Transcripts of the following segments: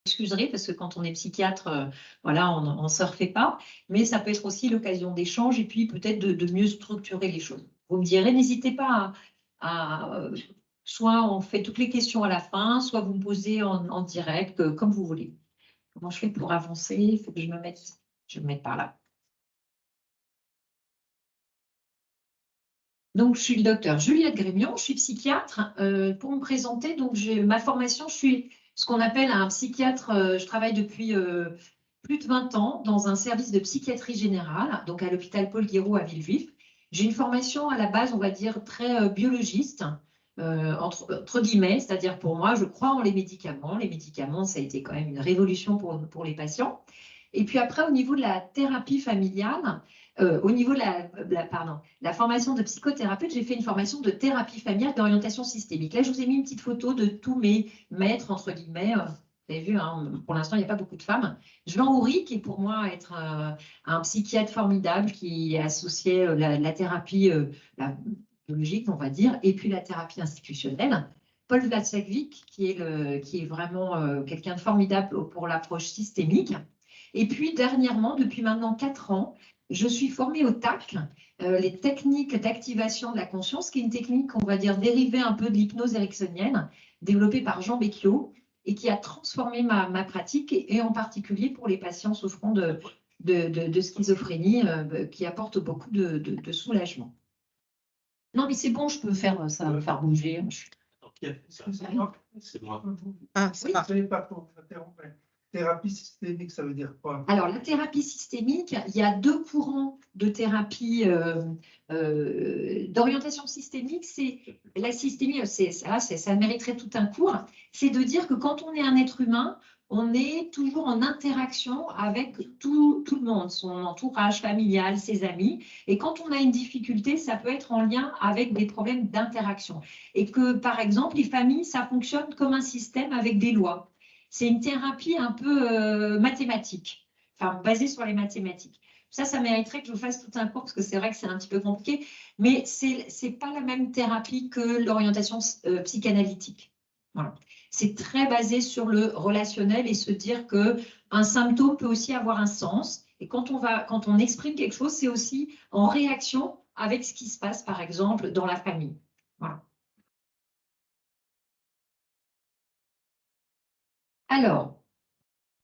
excuserez parce que quand on est psychiatre, voilà, on ne se refait pas, mais ça peut être aussi l'occasion d'échange et puis peut-être de mieux structurer les choses. Vous me direz, n'hésitez pas soit on fait toutes les questions à la fin, soit vous me posez en direct, comme vous voulez. Comment je fais pour avancer? Il faut que je me mette par là. Donc, je suis le docteur Juliette Grémion, je suis psychiatre. Pour me présenter, donc ma formation, je suis ce qu'on appelle un psychiatre. Je travaille depuis plus de 20 ans dans un service de psychiatrie générale, donc à l'hôpital Paul Guiraud à Villejuif. J'ai une formation à la base, on va dire, très biologiste, entre guillemets, c'est-à-dire pour moi, je crois en les médicaments. Les médicaments, ça a été quand même une révolution pour les patients. Et puis après, au niveau de la thérapie familiale, au niveau de la formation de psychothérapeute, j'ai fait une formation de thérapie familiale d'orientation systémique. Là, je vous ai mis une petite photo de tous mes maîtres, entre guillemets. Vous avez vu, hein, pour l'instant, il n'y a pas beaucoup de femmes. Jean Houry, qui est pour moi être un psychiatre formidable, qui associait la thérapie biologique, on va dire, et puis la thérapie institutionnelle. Paul Vlacevic, qui est vraiment quelqu'un de formidable pour l'approche systémique. Et puis, dernièrement, depuis maintenant 4 ans, je suis formée au TAC, les techniques d'activation de la conscience, qui est une technique, on va dire, dérivée un peu de l'hypnose ericksonienne, développée par Jean Becchiot, et qui a transformé ma pratique, et en particulier pour les patients souffrant de schizophrénie, qui apporte beaucoup de soulagement. Non, mais c'est bon, je peux faire ça, me faire bouger. C'est moi. Ah, c'est Oui. parfait. Pas pour interrompre. Thérapie systémique, ça veut dire quoi? Alors, la thérapie systémique, il y a 2 courants de thérapie d'orientation systémique. La systémie, ça mériterait tout un cours. C'est de dire que quand on est un être humain, on est toujours en interaction avec tout le monde, son entourage familial, ses amis. Et quand on a une difficulté, ça peut être en lien avec des problèmes d'interaction. Et que, par exemple, les familles, ça fonctionne comme un système avec des lois. C'est une thérapie un peu mathématique, enfin basée sur les mathématiques. Ça mériterait que je vous fasse tout un cours parce que c'est vrai que c'est un petit peu compliqué, mais c'est pas la même thérapie que l'orientation psychanalytique. Voilà. C'est très basé sur le relationnel et se dire qu'un symptôme peut aussi avoir un sens. Et quand on exprime quelque chose, c'est aussi en réaction avec ce qui se passe, par exemple, dans la famille. Voilà. Alors,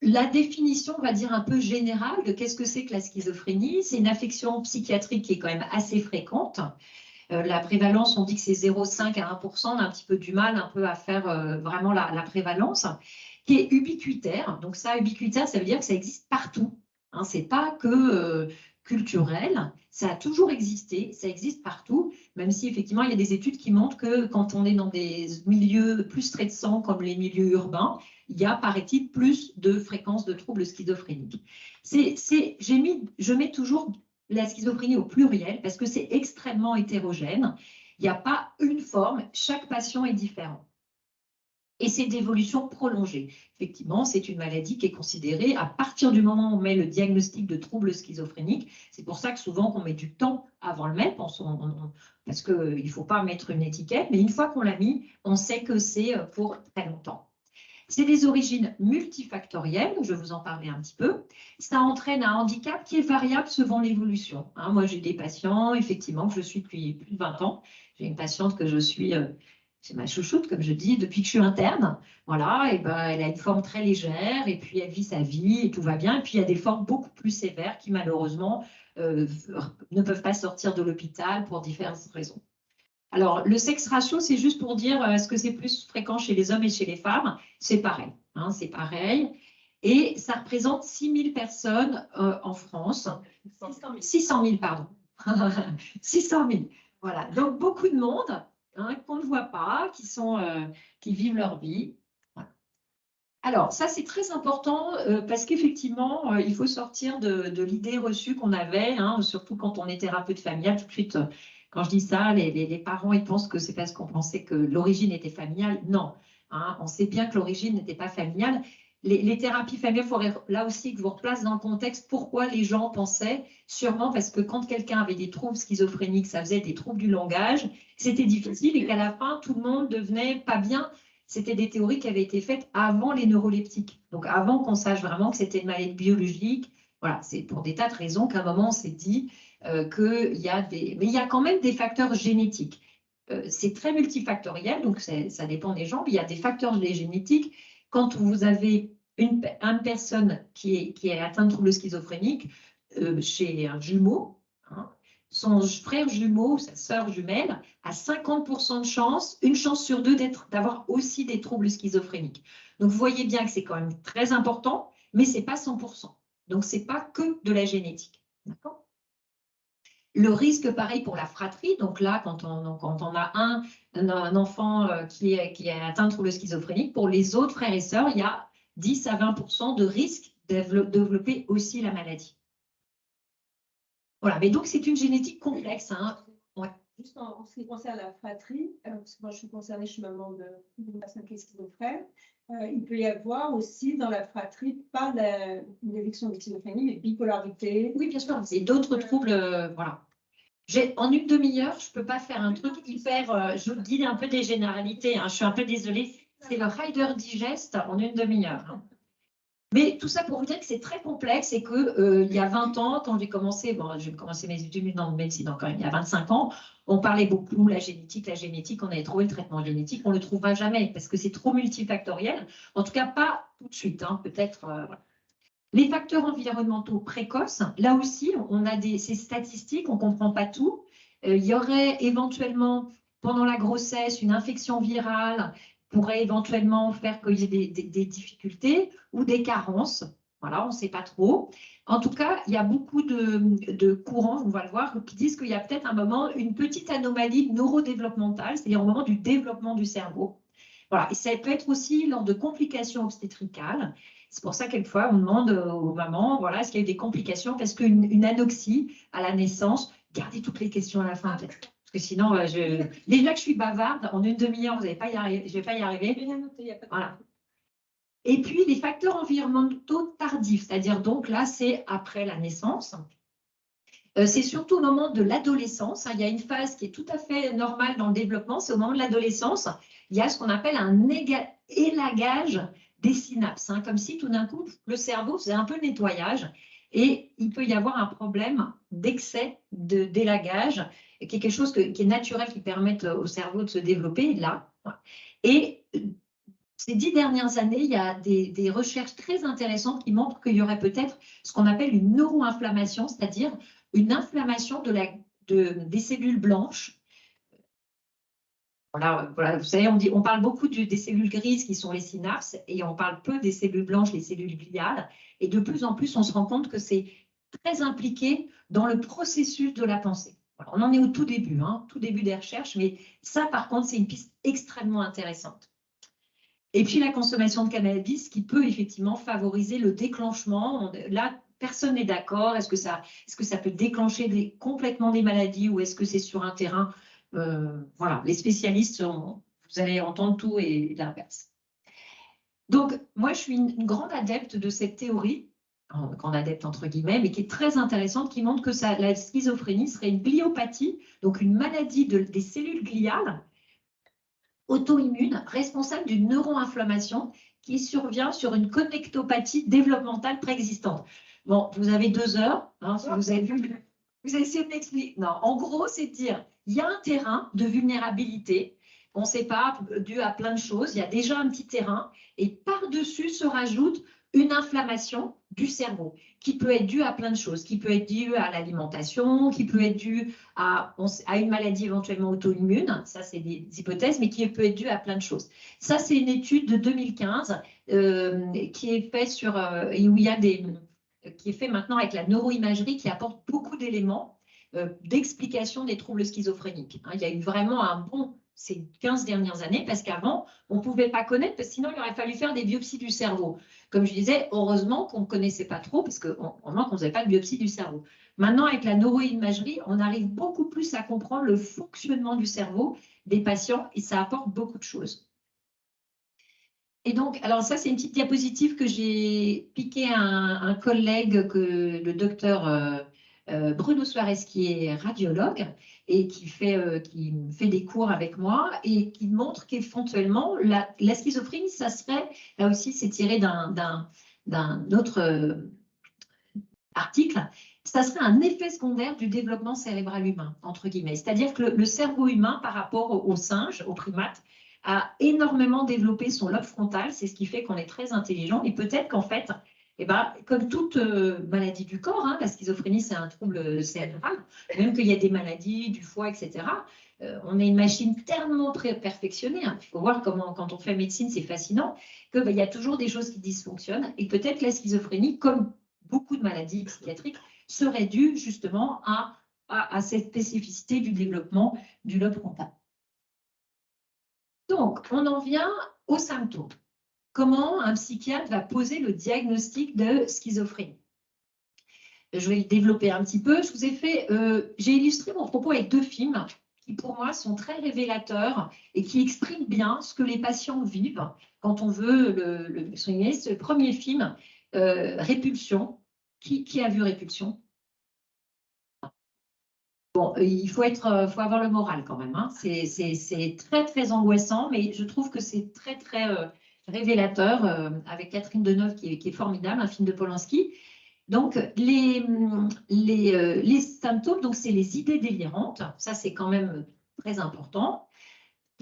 la définition, on va dire, un peu générale de qu'est-ce que c'est que la schizophrénie, c'est une affection psychiatrique qui est quand même assez fréquente. La prévalence, on dit que c'est 0,5 à 1%, on a un petit peu du mal un peu à faire vraiment la prévalence, qui est ubiquitaire. Donc ça, ubiquitaire, ça veut dire que ça existe partout. Hein, c'est pas que culturel, ça a toujours existé, ça existe partout, même si effectivement il y a des études qui montrent que quand on est dans des milieux plus stressants comme les milieux urbains, il y a, paraît-il, plus de fréquences de troubles schizophréniques. Je mets toujours la schizophrénie au pluriel parce que c'est extrêmement hétérogène. Il n'y a pas une forme, chaque patient est différent. Et c'est d'évolution prolongée. Effectivement, c'est une maladie qui est considérée à partir du moment où on met le diagnostic de trouble schizophrénique. C'est pour ça que souvent on met du temps avant le mettre, parce qu'il ne faut pas mettre une étiquette, mais une fois qu'on l'a mis, on sait que c'est pour très longtemps. C'est des origines multifactorielles, je vais vous en parler un petit peu. Ça entraîne un handicap qui est variable selon l'évolution. Hein, moi, j'ai des patients, effectivement, que je suis depuis plus de 20 ans. J'ai une patiente que je suis, c'est ma chouchoute, comme je dis, depuis que je suis interne. Voilà, et ben, elle a une forme très légère, et puis elle vit sa vie, et tout va bien. Et puis, il y a des formes beaucoup plus sévères qui, malheureusement, ne peuvent pas sortir de l'hôpital pour différentes raisons. Alors, le sexe ratio, c'est juste pour dire, est-ce que c'est plus fréquent chez les hommes et chez les femmes? C'est pareil, hein, c'est pareil. Et ça représente 6 000 personnes en France. 600 000, pardon. 600 000. Voilà, donc beaucoup de monde hein, qu'on ne voit pas, qui vivent leur vie. Voilà. Alors, ça, c'est très important parce qu'effectivement, il faut sortir de l'idée reçue qu'on avait, hein, surtout quand on est thérapeute familial, tout de suite. Quand je dis ça, les parents, ils pensent que c'est parce qu'on pensait que l'origine était familiale. Non, hein, on sait bien que l'origine n'était pas familiale. Les thérapies familiales, il faudrait là aussi que je vous replace dans le contexte pourquoi les gens pensaient, sûrement parce que quand quelqu'un avait des troubles schizophréniques, ça faisait des troubles du langage, c'était difficile et qu'à la fin, tout le monde devenait pas bien. c'était des théories qui avaient été faites avant les neuroleptiques. Donc, avant qu'on sache vraiment que c'était une maladie biologique. Voilà, c'est pour des tas de raisons qu'à un moment, on s'est dit qu'il y a des... Mais il y a quand même des facteurs génétiques. C'est très multifactoriel, donc ça dépend des gens. Il y a des facteurs génétiques. Quand vous avez une personne qui est atteinte de trouble schizophrénique chez un jumeau, hein, son frère jumeau ou sa sœur jumelle a 50% de chance, une chance sur deux d'avoir aussi des troubles schizophréniques. Donc, vous voyez bien que c'est quand même très important, mais ce n'est pas 100%. Donc, ce n'est pas que de la génétique. D'accord ? Le risque, pareil pour la fratrie. Donc là, quand on a un enfant qui est atteint de trouble schizophrénique, pour les autres frères et sœurs, il y a 10 à 20% de risque de développer aussi la maladie. Voilà, mais donc c'est une génétique complexe. Hein. Ouais. Juste en ce qui concerne la fratrie, parce que moi je suis concernée, je suis maman d'une personne qui est schizophrène, il peut y avoir aussi dans la fratrie, pas une éviction de schizophrénie, mais bipolarité. Oui, bien sûr, c'est d'autres troubles. Voilà. En une demi-heure, je ne peux pas faire un truc hyper. Je vous dis un peu des généralités, hein, je suis un peu désolée. C'est le Rider Digest en une demi-heure. Hein. Mais tout ça pour vous dire que c'est très complexe et qu'il y a 20 ans, quand j'ai commencé mes études dans médecine, donc il y a 25 ans, on parlait beaucoup la génétique, on avait trouvé le traitement génétique, on ne le trouvera jamais parce que c'est trop multifactoriel. En tout cas, pas tout de suite, hein, peut-être. Voilà. Les facteurs environnementaux précoces, là aussi, on a ces statistiques, on ne comprend pas tout. Il y aurait éventuellement, pendant la grossesse, une infection virale pourrait éventuellement faire qu'il y ait des difficultés ou des carences. Voilà, on ne sait pas trop. En tout cas, il y a beaucoup de courants, on va le voir, qui disent qu'il y a peut-être un moment, une petite anomalie neurodéveloppementale, c'est-à-dire au moment du développement du cerveau. Voilà, et ça peut être aussi lors de complications obstétricales. C'est pour ça, quelquefois, on demande aux mamans, voilà, est-ce qu'il y a eu des complications? Parce qu'une anoxie à la naissance, gardez toutes les questions à la fin, peut-être. Parce que sinon, déjà que je suis bavarde, en une demi-heure, vous n'allez pas y arriver, je ne vais pas y arriver. Voilà. Et puis, les facteurs environnementaux tardifs, c'est-à-dire donc là, c'est après la naissance. C'est surtout au moment de l'adolescence. Hein, il y a une phase qui est tout à fait normale dans le développement, c'est au moment de l'adolescence. Il y a ce qu'on appelle un élagage des synapses, hein, comme si tout d'un coup, le cerveau faisait un peu le nettoyage et il peut y avoir un problème d'excès d'élagage, qui est quelque chose qui est naturel, qui permet au cerveau de se développer là. Et ces 10 dernières années, il y a des recherches très intéressantes qui montrent qu'il y aurait peut-être ce qu'on appelle une neuroinflammation, c'est-à-dire une inflammation des cellules blanches. Voilà, vous savez, on parle beaucoup des cellules grises qui sont les synapses et on parle peu des cellules blanches, les cellules gliales. Et de plus en plus, on se rend compte que c'est très impliqué dans le processus de la pensée. Voilà, on en est au tout début, hein, tout début des recherches, mais ça, par contre, c'est une piste extrêmement intéressante. Et puis, la consommation de cannabis qui peut effectivement favoriser le déclenchement. Là, personne n'est d'accord. Est-ce que ça peut déclencher complètement des maladies ou est-ce que c'est sur un terrain voilà, les spécialistes, vous allez entendre tout et l'inverse. Donc, moi, je suis une grande adepte de cette théorie, grande adepte entre guillemets, mais qui est très intéressante, qui montre que la schizophrénie serait une gliopathie, donc une maladie des cellules gliales auto-immune, responsable d'une neuroinflammation qui survient sur une connectopathie développementale préexistante. Bon, vous avez 2 heures, hein, si vous avez vu. Vous allez essayer de m'expliquer. Non, en gros, c'est de dire, il y a un terrain de vulnérabilité, on ne sait pas, dû à plein de choses, il y a déjà un petit terrain, et par-dessus se rajoute une inflammation du cerveau, qui peut être due à plein de choses, qui peut être due à l'alimentation, qui peut être due à une maladie éventuellement auto-immune, ça c'est des hypothèses, mais qui peut être due à plein de choses. Ça, c'est une étude de 2015 qui est faite où il y a qui est fait maintenant avec la neuroimagerie qui apporte beaucoup d'éléments d'explication des troubles schizophréniques. Hein, il y a eu vraiment un bond ces 15 dernières années parce qu'avant, on ne pouvait pas connaître parce que sinon, il aurait fallu faire des biopsies du cerveau. Comme je disais, heureusement qu'on ne connaissait pas trop parce qu'on ne faisait pas de biopsie du cerveau. Maintenant, avec la neuroimagerie, on arrive beaucoup plus à comprendre le fonctionnement du cerveau des patients et ça apporte beaucoup de choses. Et donc, alors ça, c'est une petite diapositive que j'ai piquée à un collègue, le docteur Bruno Suarez, qui est radiologue et qui fait des cours avec moi et qui montre qu'éventuellement, la schizophrénie, ça serait, là aussi, c'est tiré d'un autre article, ça serait un effet secondaire du développement cérébral humain, entre guillemets. C'est-à-dire que le cerveau humain, par rapport aux singes, aux primates, a énormément développé son lobe frontal. C'est ce qui fait qu'on est très intelligent. Et peut-être qu'en fait, eh ben, comme toute maladie du corps, hein, la schizophrénie, c'est un trouble cérébral, même qu'il y a des maladies du foie, etc. On est une machine tellement perfectionnée. Hein. Il faut voir comment, quand on fait médecine, c'est fascinant, qu'il y a toujours des choses qui dysfonctionnent. Et peut-être la schizophrénie, comme beaucoup de maladies psychiatriques, serait due justement à cette spécificité du développement du lobe frontal. Donc, on en vient aux symptômes. Comment un psychiatre va poser le diagnostic de schizophrénie? Je vais le développer un petit peu. Je vous ai fait, j'ai illustré mon propos avec 2 films qui, pour moi, sont très révélateurs et qui expriment bien ce que les patients vivent quand on veut le soigner. C'est le premier film, Répulsion. Qui a vu Répulsion? Bon, il faut avoir le moral quand même. Hein. C'est très, très angoissant, mais je trouve que c'est très, très révélateur avec Catherine Deneuve qui est formidable, un film de Polanski. Donc, les symptômes, donc c'est les idées délirantes. Ça, c'est quand même très important.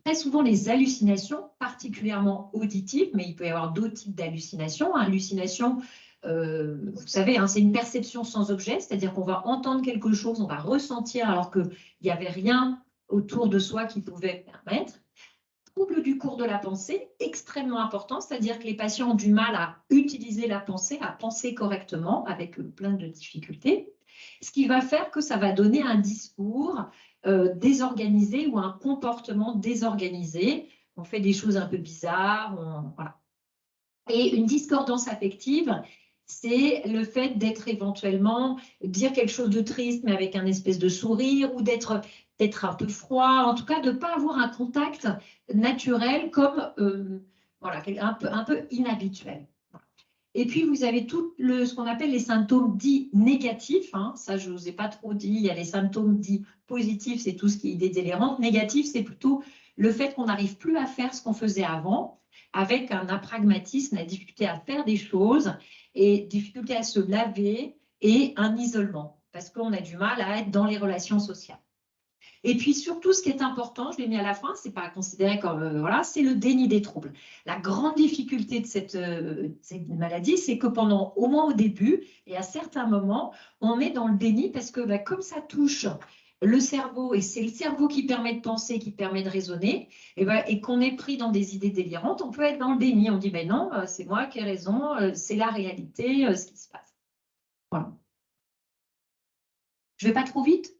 Très souvent, les hallucinations, particulièrement auditives, mais il peut y avoir d'autres types d'hallucinations. Hallucinations, vous savez, hein, c'est une perception sans objet, c'est-à-dire qu'on va entendre quelque chose, on va ressentir alors qu'il n'y avait rien autour de soi qui pouvait permettre. Trouble du cours de la pensée, extrêmement important, c'est-à-dire que les patients ont du mal à utiliser la pensée, à penser correctement avec plein de difficultés, ce qui va faire que ça va donner un discours désorganisé ou un comportement désorganisé. On fait des choses un peu bizarres, voilà. Et une discordance affective, c'est le fait d'être éventuellement, dire quelque chose de triste, mais avec un espèce de sourire, ou d'être un peu froid, en tout cas de ne pas avoir un contact naturel comme voilà, un peu inhabituel. Et puis, vous avez tout ce qu'on appelle les symptômes dits négatifs. Hein. Ça, je ne vous ai pas trop dit. Il y a les symptômes dits positifs, c'est tout ce qui est idée délirante. Négatif, c'est plutôt le fait qu'on n'arrive plus à faire ce qu'on faisait avant, avec un apragmatisme, la difficulté à faire des choses et difficulté à se laver et un isolement, parce qu'on a du mal à être dans les relations sociales. Et puis surtout, ce qui est important, je l'ai mis à la fin, c'est pas considéré comme voilà, c'est le déni des troubles. La grande difficulté de cette maladie, c'est que pendant, au moins au début et à certains moments, on est dans le déni parce que comme ça touche le cerveau et c'est le cerveau qui permet de penser, qui permet de raisonner, et qu'on est pris dans des idées délirantes, on peut être dans le déni. On dit ben non, c'est moi qui ai raison, c'est la réalité, ce qui se passe. Voilà. Je vais pas trop vite?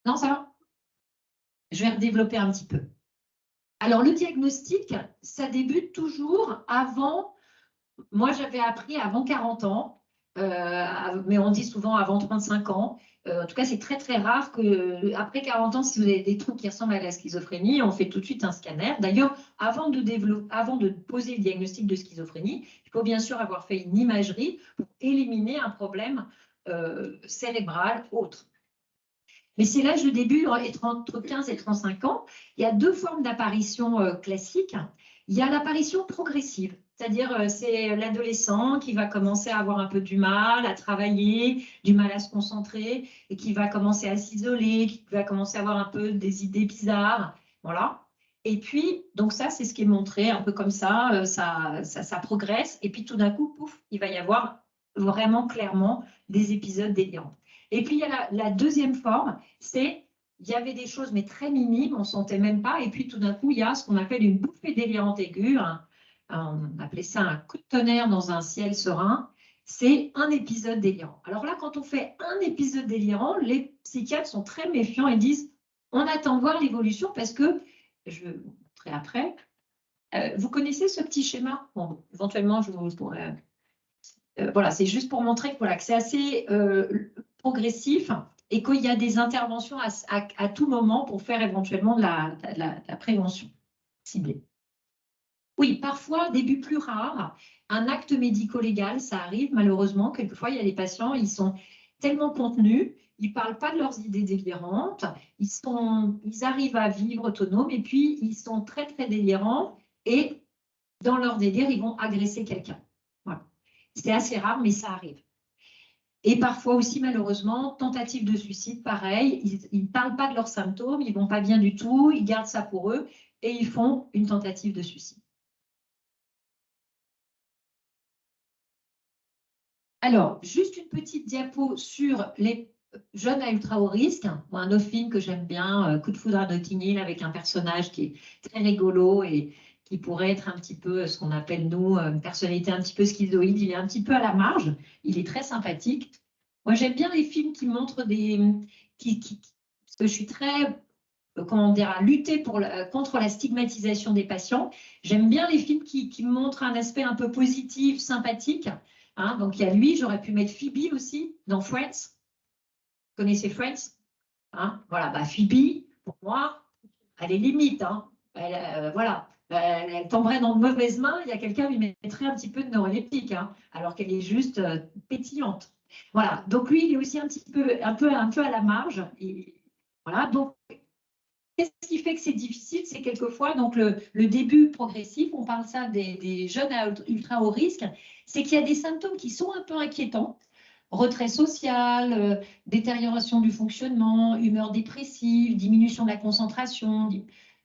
Non, ça va? Je vais redévelopper un petit peu. Alors, le diagnostic, ça débute toujours avant, moi j'avais appris avant 40 ans, mais on dit souvent avant 35 ans. En tout cas, c'est très très rare qu'après 40 ans, si vous avez des trucs qui ressemblent à la schizophrénie, on fait tout de suite un scanner. D'ailleurs, avant de poser le diagnostic de schizophrénie, il faut bien sûr avoir fait une imagerie pour éliminer un problème cérébral autre. Mais c'est l'âge de début, entre 15 et 35 ans. Il y a 2 formes d'apparition classiques. Il y a l'apparition progressive, c'est-à-dire c'est l'adolescent qui va commencer à avoir un peu du mal à travailler, du mal à se concentrer, et qui va commencer à s'isoler, qui va commencer à avoir un peu des idées bizarres. Voilà. Et puis, donc ça, c'est ce qui est montré un peu comme ça, ça progresse. Et puis tout d'un coup, pouf, il va y avoir vraiment clairement des épisodes délirants. Et puis, il y a la deuxième forme, c'est il y avait des choses, mais très minimes, on ne sentait même pas. Et puis, tout d'un coup, il y a ce qu'on appelle une bouffée délirante aiguë. On appelait ça un coup de tonnerre dans un ciel serein. C'est un épisode délirant. Alors là, quand on fait un épisode délirant, les psychiatres sont très méfiants et disent on attend de voir l'évolution parce que, je vais vous montrer après, vous connaissez ce petit schéma? Bon, éventuellement, je vous pourrais... voilà, c'est juste pour montrer que, voilà, que c'est assez progressif et qu'il y a des interventions à tout moment pour faire éventuellement de la prévention ciblée. Oui, parfois, début plus rare, un acte médico-légal, ça arrive malheureusement. Quelquefois, il y a des patients, tellement contenus, ils ne parlent pas de leurs idées délirantes, ils arrivent à vivre autonomes et puis ils sont très, très délirants et dans leur délire, ils vont agresser quelqu'un. Voilà. C'est assez rare, mais ça arrive. Et parfois aussi, malheureusement, tentative de suicide, pareil, ils ne parlent pas de leurs symptômes, ils ne vont pas bien du tout, ils gardent ça pour eux et ils font une tentative de suicide. Alors, juste une petite diapo sur les jeunes à ultra haut risque, un autre film que j'aime bien, Coup de foudre à Notting Hill, avec un personnage qui est très rigolo et qui pourrait être un petit peu ce qu'on appelle, nous, une personnalité un petit peu schizoïde. Il est un petit peu à la marge, il est très sympathique. Moi, j'aime bien les films qui montrent des... parce que je suis très... comment dire, à lutter contre la stigmatisation des patients. J'aime bien les films qui montrent un aspect un peu positif, sympathique. Hein, donc, il y a lui, j'aurais pu mettre Phoebe aussi dans Friends. Vous connaissez Friends? Hein, voilà, bah, Phoebe, pour moi, elle est limite. Hein. Voilà, elle tomberait dans de mauvaises mains, il y a quelqu'un qui lui mettrait un petit peu de neuroleptique, hein, alors qu'elle est juste pétillante. Voilà, donc lui, il est aussi un peu à la marge. Et, voilà, donc, qu'est-ce qui fait que c'est difficile? C'est quelquefois donc le début progressif, on parle ça des jeunes à ultra haut risque, c'est qu'il y a des symptômes qui sont un peu inquiétants. Retrait social, détérioration du fonctionnement, humeur dépressive, diminution de la concentration.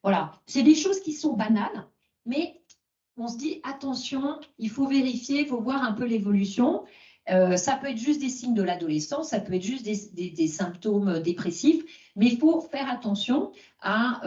Voilà, c'est des choses qui sont banales, mais on se dit attention, il faut vérifier, il faut voir un peu l'évolution. Ça peut être juste des signes de l'adolescence, ça peut être juste des symptômes dépressifs, mais il faut faire attention à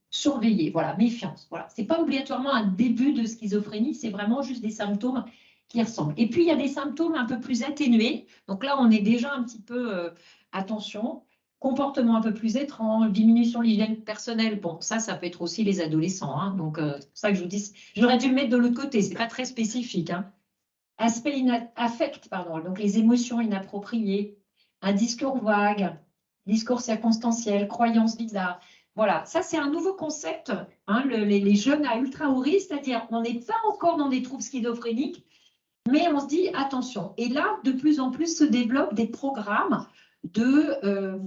surveiller. Voilà, méfiance. Voilà, c'est pas obligatoirement un début de schizophrénie, c'est vraiment juste des symptômes qui ressemblent. Et puis il y a des symptômes un peu plus atténués. Donc là, on est déjà un petit peu attention. Comportement un peu plus étrange, diminution de l'hygiène personnelle. Bon, ça peut être aussi les adolescents. Hein. Donc, c'est pour ça que je vous dis, j'aurais dû le mettre de l'autre côté. C'est pas très spécifique. Hein. Aspect affect, pardon. Donc, les émotions inappropriées, un discours vague, discours circonstanciel, croyances bizarres. Voilà, ça, c'est un nouveau concept. Hein, les jeunes à ultra haut risque, c'est-à-dire on n'est pas encore dans des troubles schizophréniques, mais on se dit attention. Et là, de plus en plus se développent des programmes de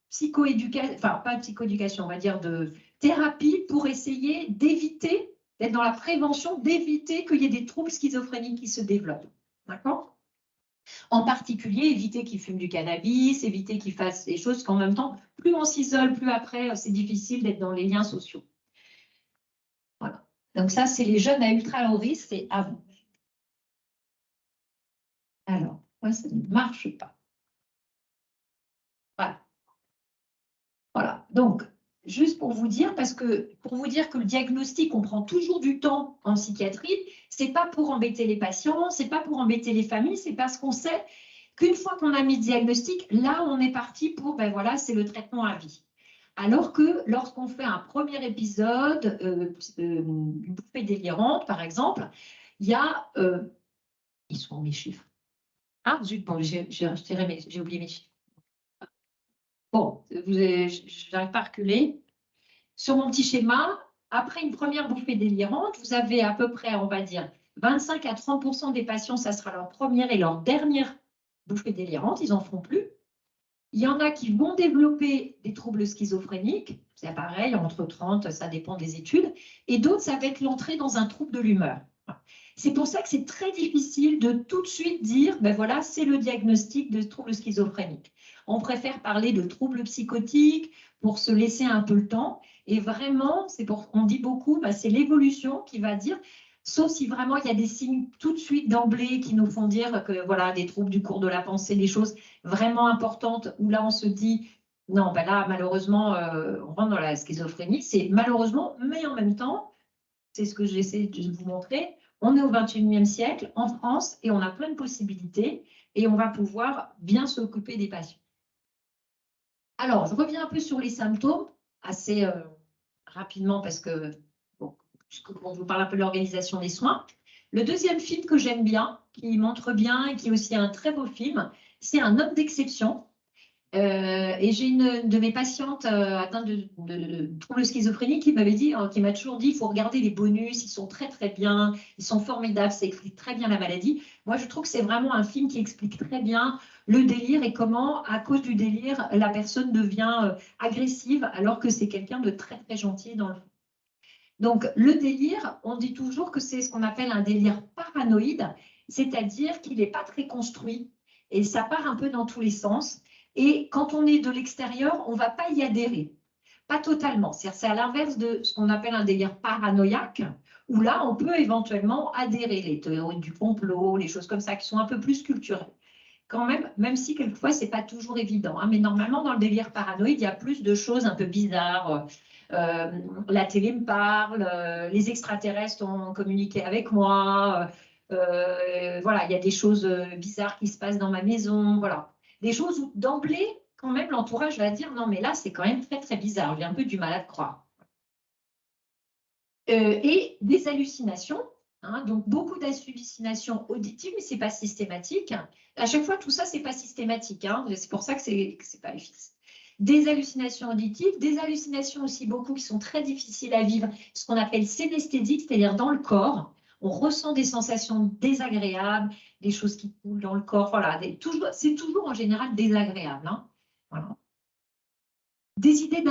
psychoéducation, enfin pas psychoéducation, on va dire de thérapie pour essayer d'éviter, d'être dans la prévention, d'éviter qu'il y ait des troubles schizophréniques qui se développent. D'accord? En particulier, éviter qu'ils fument du cannabis, éviter qu'ils fassent des choses qu'en même temps, plus on s'isole, plus après, c'est difficile d'être dans les liens sociaux. Voilà. Donc ça, c'est les jeunes à ultra haut risque, c'est avant. Alors, moi, ça ne marche pas. Voilà. Voilà. Donc, juste pour vous dire, parce que pour vous dire que le diagnostic, on prend toujours du temps en psychiatrie, c'est pas pour embêter les patients, c'est pas pour embêter les familles, c'est parce qu'on sait qu'une fois qu'on a mis le diagnostic, là, on est parti pour, ben voilà, c'est le traitement à vie. Alors que lorsqu'on fait un premier épisode, une bouffée délirante, par exemple, il y a... ils sont mes chiffres. Ah, zut, bon, j'ai oublié mes chiffres. Bon, je n'arrive pas à reculer. Sur mon petit schéma, après une première bouffée délirante, vous avez à peu près, on va dire, 25 à 30% des patients, ça sera leur première et leur dernière bouffée délirante, ils n'en feront plus. Il y en a qui vont développer des troubles schizophréniques, c'est pareil, entre 30, ça dépend des études, et d'autres, ça va être l'entrée dans un trouble de l'humeur. C'est pour ça que c'est très difficile de tout de suite dire, ben voilà, c'est le diagnostic de trouble schizophrénique. On préfère parler de troubles psychotiques pour se laisser un peu le temps. Et vraiment, on dit beaucoup, ben c'est l'évolution qui va dire, sauf si vraiment il y a des signes tout de suite d'emblée qui nous font dire que voilà, des troubles du cours de la pensée, des choses vraiment importantes où là on se dit, non, ben là malheureusement, on rentre dans la schizophrénie. C'est malheureusement, mais en même temps, c'est ce que j'essaie de vous montrer. On est au 21e siècle en France et on a plein de possibilités et on va pouvoir bien s'occuper des patients. Alors, je reviens un peu sur les symptômes assez rapidement parce que, bon, on vous parle un peu de l'organisation des soins. Le deuxième film que j'aime bien, qui montre bien et qui est aussi un très beau film, c'est Un homme d'exception. Et j'ai une de mes patientes atteinte de troubles schizophréniques qui m'avait dit, qui m'a toujours dit, il faut regarder les bonus, ils sont très très bien, ils sont formidables, ça explique très bien la maladie. Moi, je trouve que c'est vraiment un film qui explique très bien le délire et comment, à cause du délire, la personne devient agressive alors que c'est quelqu'un de très très gentil dans le fond. Donc, le délire, on dit toujours que c'est ce qu'on appelle un délire paranoïde, c'est-à-dire qu'il n'est pas très construit et ça part un peu dans tous les sens. Et quand on est de l'extérieur, on ne va pas y adhérer. Pas totalement. C'est à l'inverse de ce qu'on appelle un délire paranoïaque, où là, on peut éventuellement adhérer, les théories du complot, les choses comme ça, qui sont un peu plus culturelles. Quand même si quelquefois, ce n'est pas toujours évident. Mais normalement, dans le délire paranoïde, il y a plus de choses un peu bizarres. La télé me parle, les extraterrestres ont communiqué avec moi. Voilà, il y a des choses bizarres qui se passent dans ma maison. Voilà. Des choses où d'emblée, quand même, l'entourage va dire non, mais là, c'est quand même très, très bizarre. J'ai un peu du mal à te croire. Et des hallucinations, hein, donc beaucoup d'hallucinations auditives, mais ce n'est pas systématique. À chaque fois, tout ça, ce n'est pas systématique. Hein, c'est pour ça que ce n'est pas fixe. Des hallucinations auditives, des hallucinations aussi beaucoup qui sont très difficiles à vivre, ce qu'on appelle synesthésiques, c'est-à-dire dans le corps. On ressent des sensations désagréables, des choses qui coulent dans le corps. Voilà, c'est toujours en général désagréable. Hein, voilà. Des idées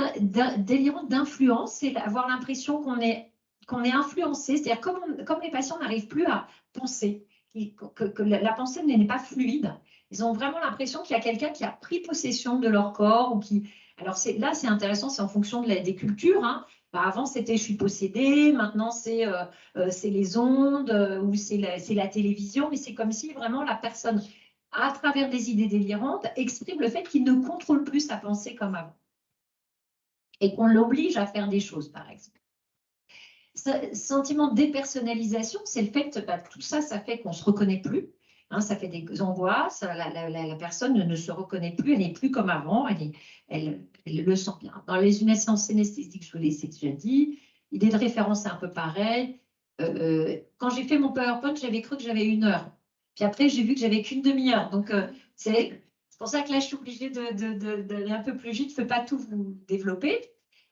délirantes d'influence, c'est avoir l'impression qu'on est influencé, c'est-à-dire comme les patients n'arrivent plus à penser, que la pensée n'est pas fluide, ils ont vraiment l'impression qu'il y a quelqu'un qui a pris possession de leur corps ou qui. Alors là, c'est intéressant, c'est en fonction des cultures. Hein. Avant, c'était je suis possédée, maintenant c'est les ondes ou c'est la télévision, mais c'est comme si vraiment la personne, à travers des idées délirantes, exprime le fait qu'il ne contrôle plus sa pensée comme avant et qu'on l'oblige à faire des choses, par exemple. Sentiment de dépersonnalisation, c'est le fait, tout ça, ça fait qu'on ne se reconnaît plus. Hein, ça fait des angoisses, la personne ne se reconnaît plus, elle n'est plus comme avant, elle le sent bien. Dans les naissances synesthésiques, je vous l'ai déjà dit, idée de référence, c'est un peu pareil. Quand j'ai fait mon PowerPoint, j'avais cru que j'avais 1 heure. Puis après, j'ai vu que j'avais qu'une demi-heure. Donc, c'est pour ça que là, je suis obligée d'aller un peu plus vite, je ne peux pas tout vous développer.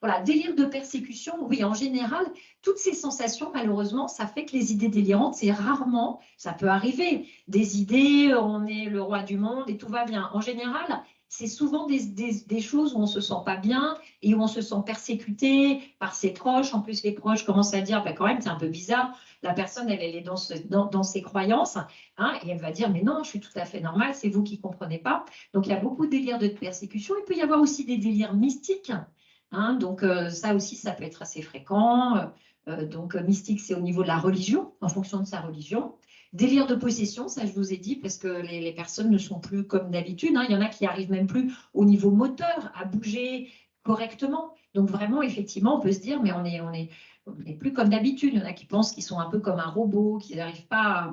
Voilà, délire de persécution, oui, en général, toutes ces sensations, malheureusement, ça fait que les idées délirantes, c'est rarement, ça peut arriver, des idées, on est le roi du monde et tout va bien. En général, c'est souvent des choses où on ne se sent pas bien et où on se sent persécuté par ses proches. En plus, les proches commencent à dire, quand même, c'est un peu bizarre, la personne, elle est dans ses croyances, hein, et elle va dire, mais non, je suis tout à fait normale, c'est vous qui ne comprenez pas. Donc, il y a beaucoup de délires de persécution. Il peut y avoir aussi des délires mystiques. Hein, donc ça aussi, ça peut être assez fréquent. Donc mystique, c'est au niveau de la religion, en fonction de sa religion. Délire de possession, ça je vous ai dit, parce que les personnes ne sont plus comme d'habitude. Hein. Il y en a qui n'arrivent même plus au niveau moteur à bouger correctement. Donc vraiment, effectivement, on peut se dire, mais on n'est plus comme d'habitude. Il y en a qui pensent qu'ils sont un peu comme un robot, qu'ils n'arrivent pas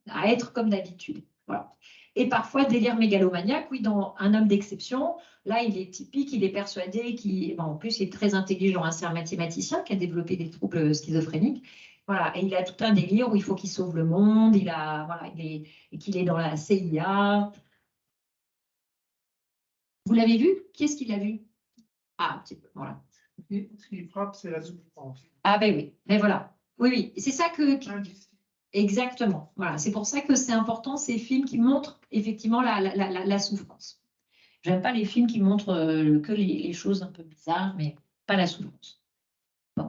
à être comme d'habitude. Voilà. Et parfois, délire mégalomaniaque, oui, dans un homme d'exception, là, il est typique, il est persuadé en plus, il est très intelligent, hein, c'est un mathématicien qui a développé des troubles schizophréniques. Voilà, et il a tout un délire où il faut qu'il sauve le monde, et qu'il est dans la CIA. Vous l'avez vu? Qui est-ce qui l'a vu? Ah, un petit peu, voilà. Ce qui frappe, c'est la souffrance. Ah ben oui, mais voilà. Oui, oui, c'est ça que... Exactement. Voilà, c'est pour ça que c'est important ces films qui montrent effectivement la souffrance. J'aime pas les films qui montrent que les choses un peu bizarres, mais pas la souffrance. Bon.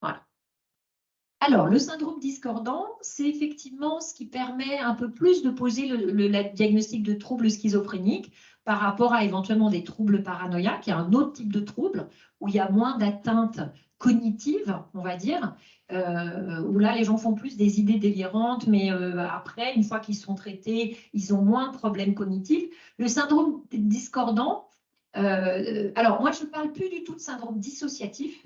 Voilà. Alors, le syndrome discordant, c'est effectivement ce qui permet un peu plus de poser le diagnostic de troubles schizophréniques par rapport à éventuellement des troubles paranoïaques. Il y a un autre type de trouble où il y a moins d'atteintes cognitives, on va dire, où là, les gens font plus des idées délirantes, mais après, une fois qu'ils sont traités, ils ont moins de problèmes cognitifs. Le syndrome discordant, alors moi, je ne parle plus du tout de syndrome dissociatif.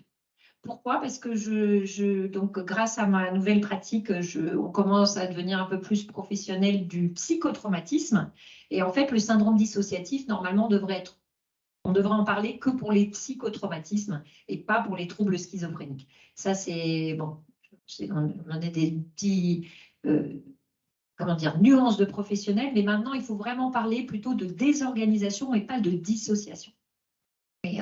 Pourquoi? Parce que donc, grâce à ma nouvelle pratique, on commence à devenir un peu plus professionnel du psychotraumatisme. Et en fait, le syndrome dissociatif, normalement, on devrait en parler que pour les psychotraumatismes et pas pour les troubles schizophréniques. Ça, c'est bon, on a des petits comment dire, nuances de professionnels, mais maintenant, il faut vraiment parler plutôt de désorganisation et pas de dissociation. Mais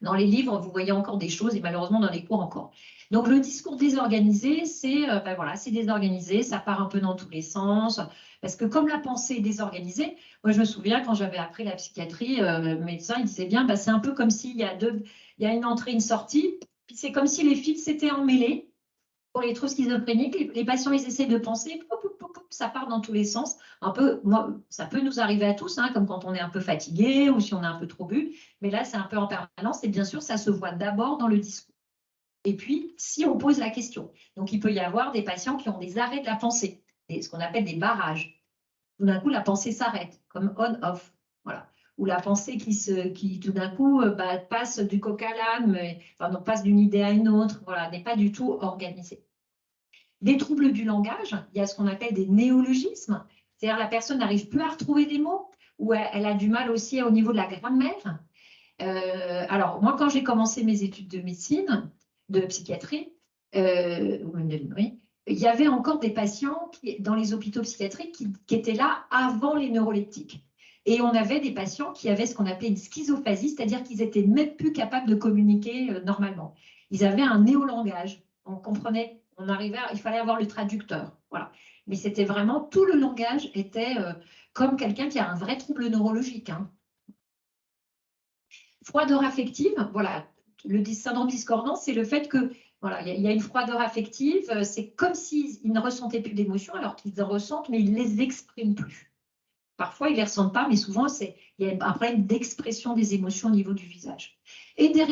dans les livres, vous voyez encore des choses et malheureusement dans les cours encore. Donc le discours désorganisé, c'est ben voilà, c'est désorganisé, ça part un peu dans tous les sens. Parce que comme la pensée est désorganisée, moi je me souviens quand j'avais appris la psychiatrie, le médecin il disait bien, ben, c'est un peu comme s'il y a il y a une entrée, une sortie, puis c'est comme si les fils s'étaient emmêlés. Pour les troubles schizophréniques, les patients, ils essaient de penser, ça part dans tous les sens. Un peu, moi, ça peut nous arriver à tous, hein, comme quand on est un peu fatigué ou si on a un peu trop bu. Mais là, c'est un peu en permanence. Et bien sûr, ça se voit d'abord dans le discours. Et puis, si on pose la question. Donc, il peut y avoir des patients qui ont des arrêts de la pensée, ce qu'on appelle des barrages. Tout d'un coup, la pensée s'arrête, comme on-off. Voilà. Ou la pensée qui tout d'un coup, passe du coq à l'âne, enfin, donc passe d'une idée à une autre, voilà, n'est pas du tout organisée. Des troubles du langage, il y a ce qu'on appelle des néologismes, c'est-à-dire la personne n'arrive plus à retrouver des mots, ou elle a du mal aussi au niveau de la grammaire. Alors, moi, quand j'ai commencé mes études de médecine, de psychiatrie, il y avait encore des patients dans les hôpitaux psychiatriques qui étaient là avant les neuroleptiques. Et on avait des patients qui avaient ce qu'on appelait une schizophasie, c'est-à-dire qu'ils n'étaient même plus capables de communiquer normalement. Ils avaient un néolangage. On comprenait, il fallait avoir le traducteur. Voilà. Mais c'était vraiment, tout le langage était comme quelqu'un qui a un vrai trouble neurologique. Hein. Froideur affective, voilà. Le syndrome discordant, c'est le fait que voilà, il y a une froideur affective, c'est comme s'ils ne ressentaient plus d'émotions alors qu'ils en ressentent, mais ils ne les expriment plus. Parfois, ils ne les ressentent pas, mais souvent, il y a un problème d'expression des émotions au niveau du visage. Et des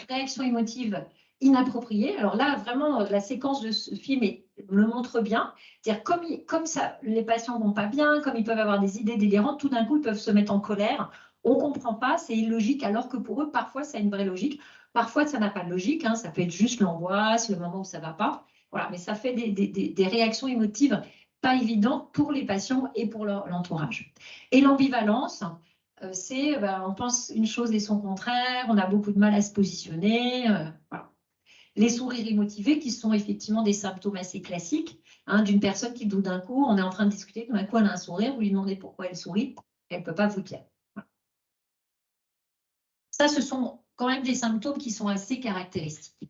réactions émotives inappropriées. Alors là, vraiment, la séquence de ce film le montre bien. C'est-à-dire, comme ça, les patients ne vont pas bien, comme ils peuvent avoir des idées délirantes, tout d'un coup, ils peuvent se mettre en colère. On ne comprend pas, c'est illogique, alors que pour eux, parfois, ça a une vraie logique. Parfois, ça n'a pas de logique. Hein, ça peut être juste l'angoisse, le moment où ça ne va pas. Voilà, mais ça fait des réactions émotives pas évidentes pour les patients et pour l'entourage. Et l'ambivalence, c'est on pense une chose et son contraire, on a beaucoup de mal à se positionner. Voilà. Les sourires immotivés qui sont effectivement des symptômes assez classiques hein, d'une personne qui, tout d'un coup, on est en train de discuter, tout d'un coup, elle a un sourire, vous lui demandez pourquoi elle sourit, elle ne peut pas vous dire. Voilà. Ça, ce sont quand même des symptômes qui sont assez caractéristiques.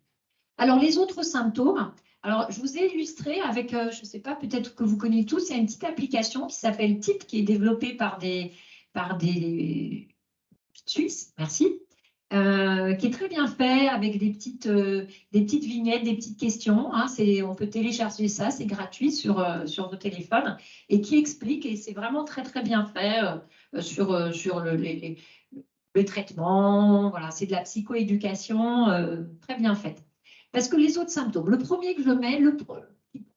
Alors, les autres symptômes, alors, je vous ai illustré avec, je ne sais pas, peut-être que vous connaissez tous, il y a une petite application qui s'appelle TIP, qui est développée par des Suisses, merci, qui est très bien fait avec des petites vignettes, des petites questions. Hein, on peut télécharger ça, c'est gratuit sur vos téléphones et qui explique, et c'est vraiment très, très bien fait sur le traitement. Voilà, c'est de la psychoéducation très bien faite. Parce que les autres symptômes, le premier que je mets, qui pour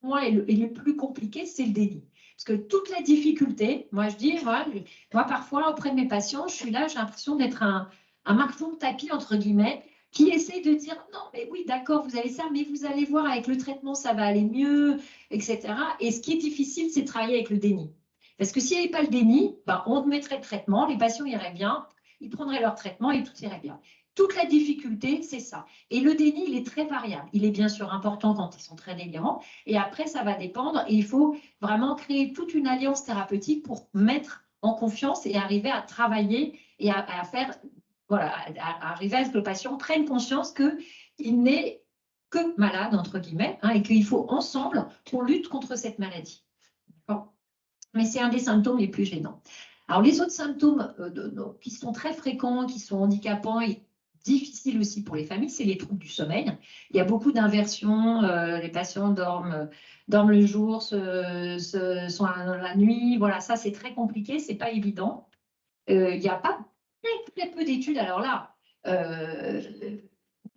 moi est le plus compliqué, c'est le déni. Parce que toute la difficulté, moi je dis, moi parfois auprès de mes patients, je suis là, j'ai l'impression d'être un marchand de tapis, entre guillemets, qui essaie de dire, non mais oui d'accord, vous avez ça, mais vous allez voir avec le traitement, ça va aller mieux, etc. Et ce qui est difficile, c'est de travailler avec le déni. Parce que s'il n'y avait pas le déni, on mettrait le traitement, les patients iraient bien, ils prendraient leur traitement et tout irait bien. Toute la difficulté, c'est ça. Et le déni, il est très variable. Il est bien sûr important quand ils sont très délirants. Et après, ça va dépendre. Et il faut vraiment créer toute une alliance thérapeutique pour mettre en confiance et arriver à travailler et à faire, voilà, à arriver à ce que le patient prenne conscience qu'il n'est que malade, entre guillemets, hein, et qu'il faut ensemble qu'on lutte contre cette maladie. Mais c'est un des symptômes les plus gênants. Alors, les autres symptômes qui sont très fréquents, qui sont handicapants et difficiles aussi pour les familles, c'est les troubles du sommeil. Il y a beaucoup d'inversions. Les patients dorment le jour, sont la nuit. Voilà, ça, c'est très compliqué. Ce n'est pas évident. Il n'y a pas très peu d'études. Alors là,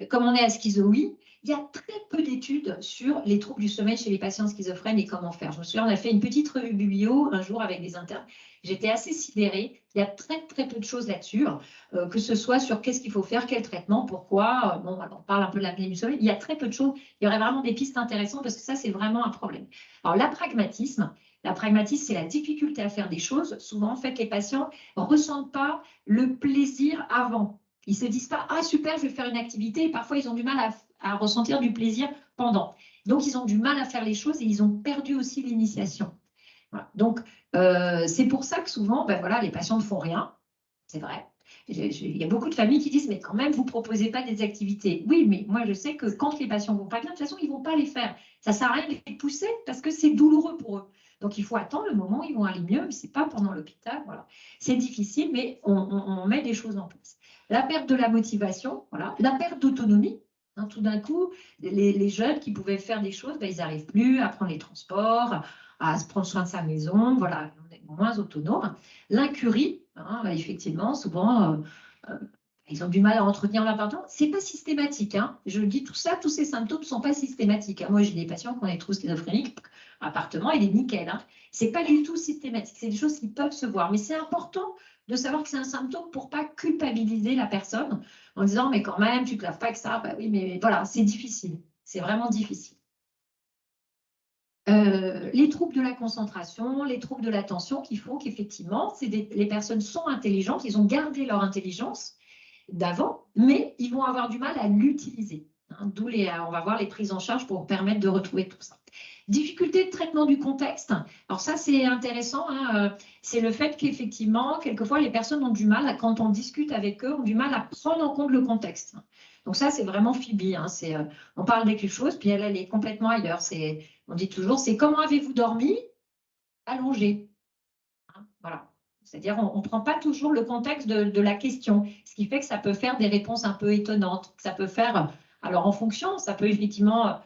comme on est à schizo, oui, il y a très peu d'études sur les troubles du sommeil chez les patients schizophrènes et comment faire. Je me souviens, on a fait une petite revue biblio un jour avec des internes. J'étais assez sidérée. Il y a très, très peu de choses là-dessus, que ce soit sur qu'est-ce qu'il faut faire, quel traitement, pourquoi. Bon, on parle un peu de l'apnée du sommeil. Il y a très peu de choses. Il y aurait vraiment des pistes intéressantes parce que ça, c'est vraiment un problème. Alors, l'apragmatisme, c'est la difficulté à faire des choses. Souvent, en fait, les patients ne ressentent pas le plaisir avant. Ils ne se disent pas « Ah, super, je vais faire une activité ». Et parfois, ils ont du mal à ressentir du plaisir pendant. Donc, ils ont du mal à faire les choses et ils ont perdu aussi l'initiation. Voilà. Donc, c'est pour ça que souvent, ben voilà, les patients ne font rien, c'est vrai. Il y a beaucoup de familles qui disent, mais quand même, vous ne proposez pas des activités. Oui, mais moi, je sais que quand les patients ne vont pas bien, de toute façon, ils ne vont pas les faire. Ça ne sert à rien de les pousser parce que c'est douloureux pour eux. Donc, il faut attendre le moment où ils vont aller mieux, mais ce n'est pas pendant l'hôpital. Voilà. C'est difficile, mais on met des choses en place. La perte de la motivation, voilà. La perte d'autonomie. Hein, tout d'un coup, les jeunes qui pouvaient faire des choses, ben, ils n'arrivent plus à prendre les transports, à se prendre soin de sa maison. Voilà, on est moins autonome. L'incurie, hein, effectivement, souvent, ils ont du mal à entretenir l'appartement. Ce n'est pas systématique. Hein. Je dis tout ça, tous ces symptômes ne sont pas systématiques. Hein. Moi, j'ai des patients qui ont des troubles schizophréniques. L'appartement, il est nickel. Hein. Ce n'est pas du tout systématique. C'est des choses qui peuvent se voir. Mais c'est important de savoir que c'est un symptôme pour ne pas culpabiliser la personne en disant, mais quand même, tu ne te laves pas avec ça. Bah oui, mais voilà, c'est difficile. C'est vraiment difficile. Les troubles de la concentration, les troubles de l'attention qui font qu'effectivement, les personnes sont intelligentes, ils ont gardé leur intelligence d'avant, mais ils vont avoir du mal à l'utiliser. Hein, d'où on va voir les prises en charge pour permettre de retrouver tout ça. Difficulté de traitement du contexte. Alors ça, c'est intéressant. Hein, c'est le fait qu'effectivement, quelquefois, les personnes ont du mal, quand on discute avec eux, ont du mal à prendre en compte le contexte. Donc ça, c'est vraiment Phoebe. Hein, on parle de quelque chose, puis elle est complètement ailleurs. On dit toujours, c'est comment avez-vous dormi? Allongé. Hein, voilà. C'est-à-dire, on ne prend pas toujours le contexte de la question, ce qui fait que ça peut faire des réponses un peu étonnantes. Ça peut faire, alors en fonction, ça peut effectivement,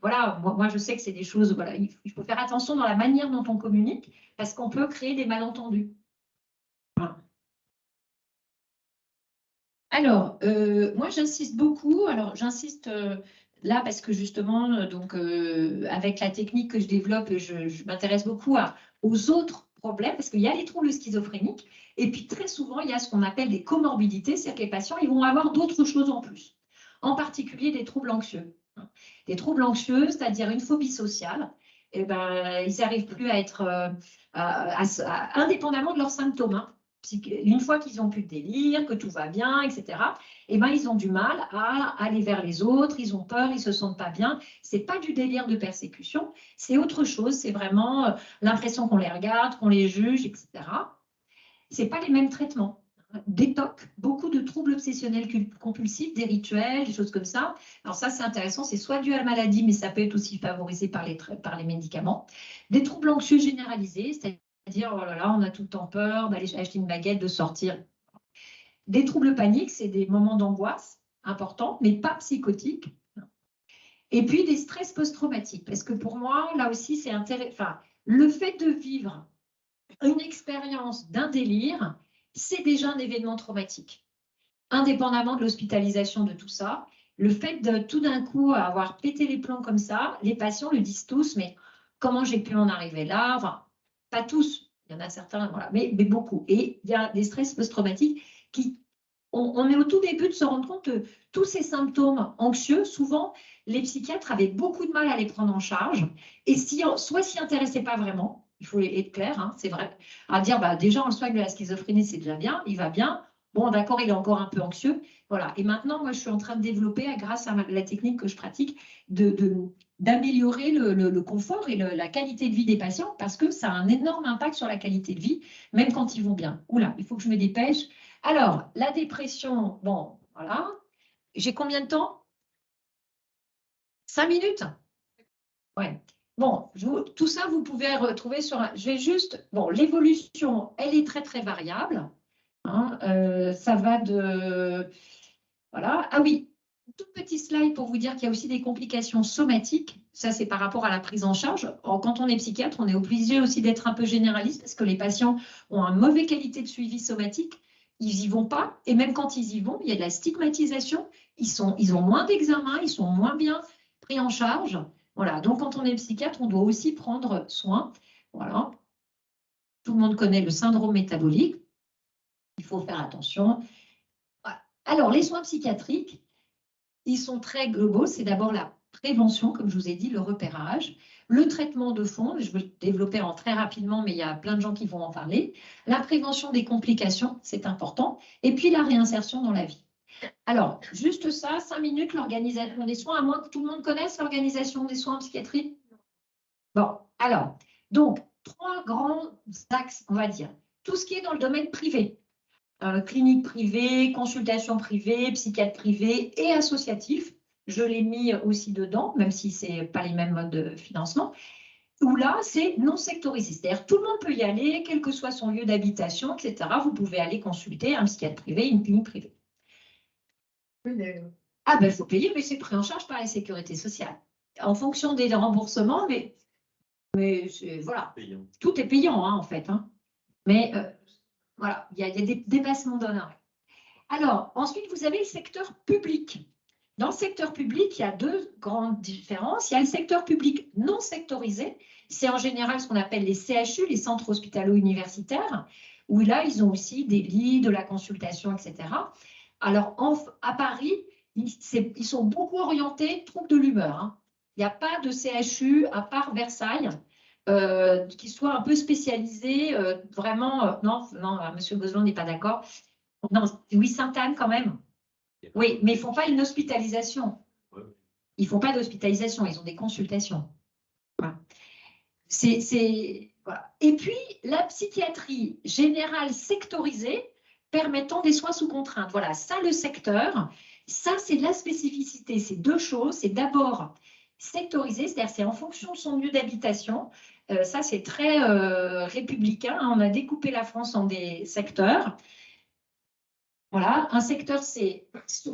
voilà, moi je sais que c'est des choses, voilà, il faut faire attention dans la manière dont on communique, parce qu'on peut créer des malentendus. Voilà. Alors, moi j'insiste beaucoup, là parce que justement, donc, avec la technique que je développe, je m'intéresse beaucoup aux autres problèmes, parce qu'il y a les troubles schizophréniques, et puis très souvent, il y a ce qu'on appelle des comorbidités, c'est-à-dire que les patients, ils vont avoir d'autres choses en plus, en particulier des troubles anxieux. Des troubles anxieux, c'est-à-dire une phobie sociale, et ben, ils n'arrivent plus à être indépendamment de leurs symptômes. Hein. Une fois qu'ils ont plus de délire, que tout va bien, etc., eh ben, ils ont du mal à aller vers les autres, ils ont peur, ils ne se sentent pas bien. Ce n'est pas du délire de persécution, c'est autre chose, c'est vraiment l'impression qu'on les regarde, qu'on les juge, etc. Ce n'est pas les mêmes traitements. Des TOC, beaucoup de troubles obsessionnels compulsifs, des rituels, des choses comme ça. Alors ça, c'est intéressant, c'est soit dû à la maladie, mais ça peut être aussi favorisé par les médicaments. Des troubles anxieux généralisés, c'est-à-dire, oh là là, on a tout le temps peur d'aller acheter une baguette, de sortir. Des troubles paniques, c'est des moments d'angoisse importants, mais pas psychotiques. Et puis des stress post-traumatiques, parce que pour moi, là aussi, c'est intéressant. Enfin, le fait de vivre une expérience d'un délire, c'est déjà un événement traumatique. Indépendamment de l'hospitalisation de tout ça, le fait de tout d'un coup avoir pété les plombs comme ça, les patients le disent tous, mais comment j'ai pu en arriver là? Enfin, pas tous, il y en a certains, voilà, mais beaucoup. Et il y a des stress post-traumatiques qui, on est au tout début de se rendre compte que tous ces symptômes anxieux, souvent, les psychiatres avaient beaucoup de mal à les prendre en charge, et soit s'y intéressaient pas vraiment, il faut être clair, hein, c'est vrai, à dire, bah, déjà, on le soigne de la schizophrénie, c'est déjà bien, il va bien. Bon, d'accord, il est encore un peu anxieux. Voilà. Et maintenant, moi, je suis en train de développer, grâce à la technique que je pratique, d'améliorer le confort et la qualité de vie des patients, parce que ça a un énorme impact sur la qualité de vie, même quand ils vont bien. Oula, il faut que je me dépêche. Alors, la dépression, bon, voilà. J'ai combien de temps? 5 minutes? Ouais. Bon, tout ça, vous pouvez retrouver sur je vais juste... Bon, l'évolution, elle est très, très variable. Hein, ça va de... Voilà. Ah oui, tout petit slide pour vous dire qu'il y a aussi des complications somatiques. Ça, c'est par rapport à la prise en charge. Quand on est psychiatre, on est obligé aussi d'être un peu généraliste parce que les patients ont une mauvaise qualité de suivi somatique. Ils n'y vont pas. Et même quand ils y vont, il y a de la stigmatisation. Ils ont moins d'examens, ils sont moins bien pris en charge. Voilà. Donc, quand on est psychiatre, on doit aussi prendre soin. Voilà. Tout le monde connaît le syndrome métabolique. Il faut faire attention. Alors, les soins psychiatriques, ils sont très globaux. C'est d'abord la prévention, comme je vous ai dit, le repérage, le traitement de fond, je vais le développer très rapidement, mais il y a plein de gens qui vont en parler, la prévention des complications, c'est important, et puis la réinsertion dans la vie. Alors, juste ça, 5 minutes, l'organisation des soins, à moins que tout le monde connaisse l'organisation des soins en psychiatrie. Bon, alors, donc, trois grands axes, on va dire. Tout ce qui est dans le domaine privé, clinique privée, consultation privée, psychiatre privé et associatif. Je l'ai mis aussi dedans, même si ce n'est pas les mêmes modes de financement. Où là, c'est non sectorisé. C'est-à-dire tout le monde peut y aller, quel que soit son lieu d'habitation, etc. Vous pouvez aller consulter un psychiatre privé, une clinique privée. Ah ben, il faut payer, mais c'est pris en charge par la sécurité sociale. En fonction des remboursements, mais voilà, tout est payant hein, en fait. Hein. Mais voilà, il y a des dépassements d'honneur. Alors, ensuite, vous avez le secteur public. Dans le secteur public, il y a deux grandes différences. Il y a le secteur public non sectorisé. C'est en général ce qu'on appelle les CHU, les centres hospitalo-universitaires, où là, ils ont aussi des lits, de la consultation, etc. Alors, à Paris, ils sont beaucoup orientés troubles de l'humeur. Hein. Il n'y a pas de CHU, à part Versailles, qui soit un peu spécialisé, vraiment… non, M. Gozlan n'est pas d'accord. Non, oui, Sainte-Anne quand même. Oui, mais ils ne font pas une hospitalisation. Ils ne font pas d'hospitalisation, ils ont des consultations. Voilà. Voilà. Et puis, la psychiatrie générale sectorisée permettant des soins sous contrainte. Voilà, ça, le secteur, ça, c'est de la spécificité. C'est deux choses. C'est d'abord sectorisé, c'est-à-dire c'est en fonction de son lieu d'habitation. Ça, c'est très républicain. On a découpé la France en des secteurs. Voilà, un secteur, c'est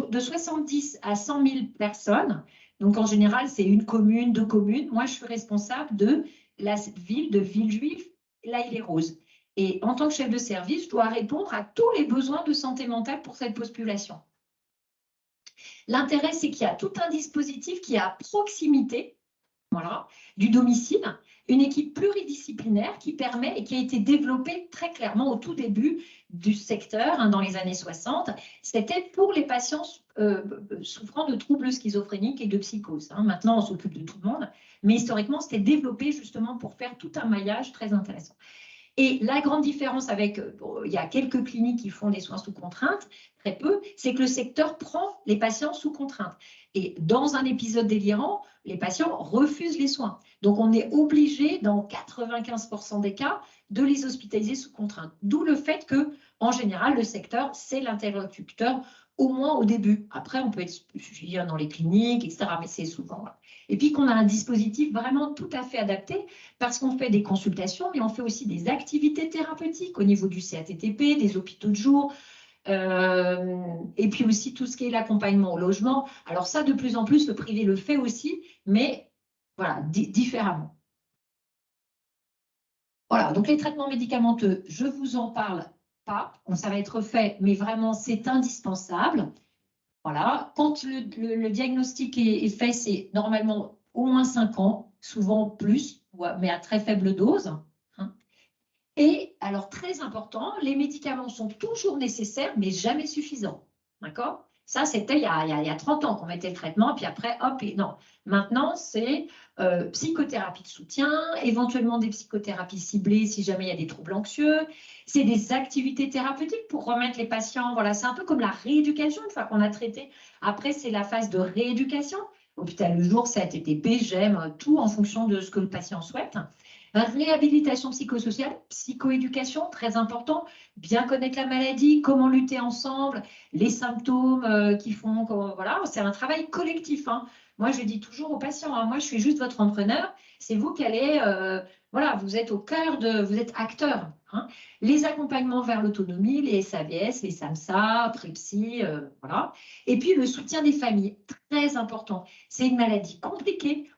de 70 à 100 000 personnes. Donc, en général, c'est une commune, deux communes. Moi, je suis responsable de la ville de Villejuif, l'Haye-les-Roses. Et en tant que chef de service, je dois répondre à tous les besoins de santé mentale pour cette population. L'intérêt, c'est qu'il y a tout un dispositif qui est à proximité voilà, du domicile, une équipe pluridisciplinaire qui permet et qui a été développée très clairement au tout début du secteur, hein, dans les années 60. C'était pour les patients souffrant de troubles schizophréniques et de psychose. Hein. Maintenant, on s'occupe de tout le monde, mais historiquement, c'était développé justement pour faire tout un maillage très intéressant. Et la grande différence avec, il y a quelques cliniques qui font des soins sous contrainte, très peu, c'est que le secteur prend les patients sous contrainte. Et dans un épisode délirant, les patients refusent les soins. Donc, on est obligé, dans 95% des cas, de les hospitaliser sous contrainte. D'où le fait que, en général, le secteur, c'est l'interlocuteur, au moins au début. Après, on peut être suivi dans les cliniques, etc. Mais c'est souvent… Voilà. Et puis qu'on a un dispositif vraiment tout à fait adapté parce qu'on fait des consultations, mais on fait aussi des activités thérapeutiques au niveau du CATTP, des hôpitaux de jour, et puis aussi tout ce qui est l'accompagnement au logement. Alors ça, de plus en plus, le privé le fait aussi, mais voilà, différemment. Voilà, donc les traitements médicamenteux, je ne vous en parle pas, ça va être fait, mais vraiment, c'est indispensable. Voilà, quand le diagnostic est fait, c'est normalement au moins 5 ans, souvent plus, mais à très faible dose. Hein. Et alors, très important, les médicaments sont toujours nécessaires, mais jamais suffisants. D'accord? Ça, c'était il y a 30 ans qu'on mettait le traitement, puis après, hop, et non. Maintenant, c'est psychothérapie de soutien, éventuellement des psychothérapies ciblées si jamais il y a des troubles anxieux. C'est des activités thérapeutiques pour remettre les patients. Voilà, c'est un peu comme la rééducation, une fois qu'on a traité. Après, c'est la phase de rééducation. Hôpital le jour, CATTP, j'aime tout en fonction de ce que le patient souhaite. Réhabilitation psychosociale, psychoéducation, très important. Bien connaître la maladie, comment lutter ensemble, les symptômes qui font… Voilà, c'est un travail collectif. Hein. Moi, je dis toujours aux patients, hein, moi, je suis juste votre entraîneur. C'est vous qui allez… voilà, vous êtes au cœur de… Vous êtes acteur. Hein. Les accompagnements vers l'autonomie, les SAVS, les SAMSA, PRIPSI, voilà. Et puis, le soutien des familles, très important. C'est une maladie compliquée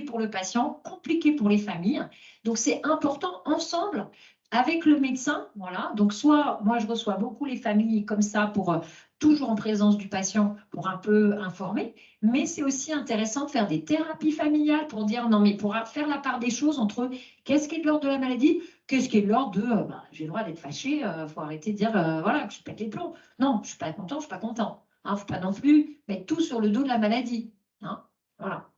pour le patient, compliqué pour les familles. Donc, c'est important ensemble avec le médecin. Voilà. Donc, soit moi, je reçois beaucoup les familles comme ça pour toujours en présence du patient pour un peu informer. Mais c'est aussi intéressant de faire des thérapies familiales pour dire non, mais pour faire la part des choses entre qu'est-ce qui est de l'ordre de la maladie, qu'est-ce qui est de l'ordre de j'ai le droit d'être fâché, faut arrêter de dire voilà, que je pète les plombs. Non, je ne suis pas content, je ne suis pas content. Il ne faut pas non plus mettre tout sur le dos de la maladie. Hein. Voilà.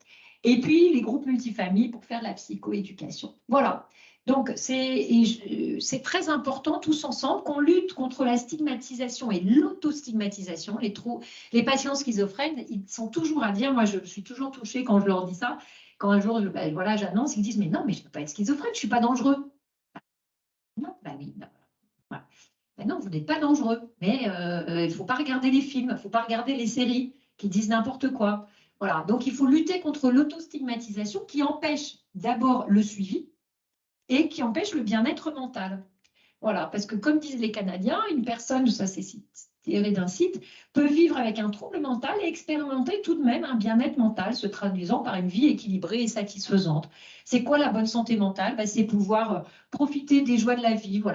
Et puis, les groupes multifamilles pour faire la psychoéducation. Voilà. Donc, c'est très important, tous ensemble, qu'on lutte contre la stigmatisation et l'autostigmatisation. Les patients schizophrènes, ils sont toujours à dire, moi, je suis toujours touchée quand je leur dis ça. Quand un jour, voilà, j'annonce, ils disent, mais non, mais je ne peux pas être schizophrène, je ne suis pas dangereux. oui. Voilà. Ben non, vous n'êtes pas dangereux, mais il ne faut pas regarder les films, il ne faut pas regarder les séries qui disent n'importe quoi. Voilà, donc il faut lutter contre l'autostigmatisation qui empêche d'abord le suivi et qui empêche le bien-être mental. Voilà, parce que comme disent les Canadiens, une personne, ça c'est tiré d'un site, peut vivre avec un trouble mental et expérimenter tout de même un bien-être mental se traduisant par une vie équilibrée et satisfaisante. C'est quoi la bonne santé mentale? Ben, c'est pouvoir profiter des joies de la vie, voilà.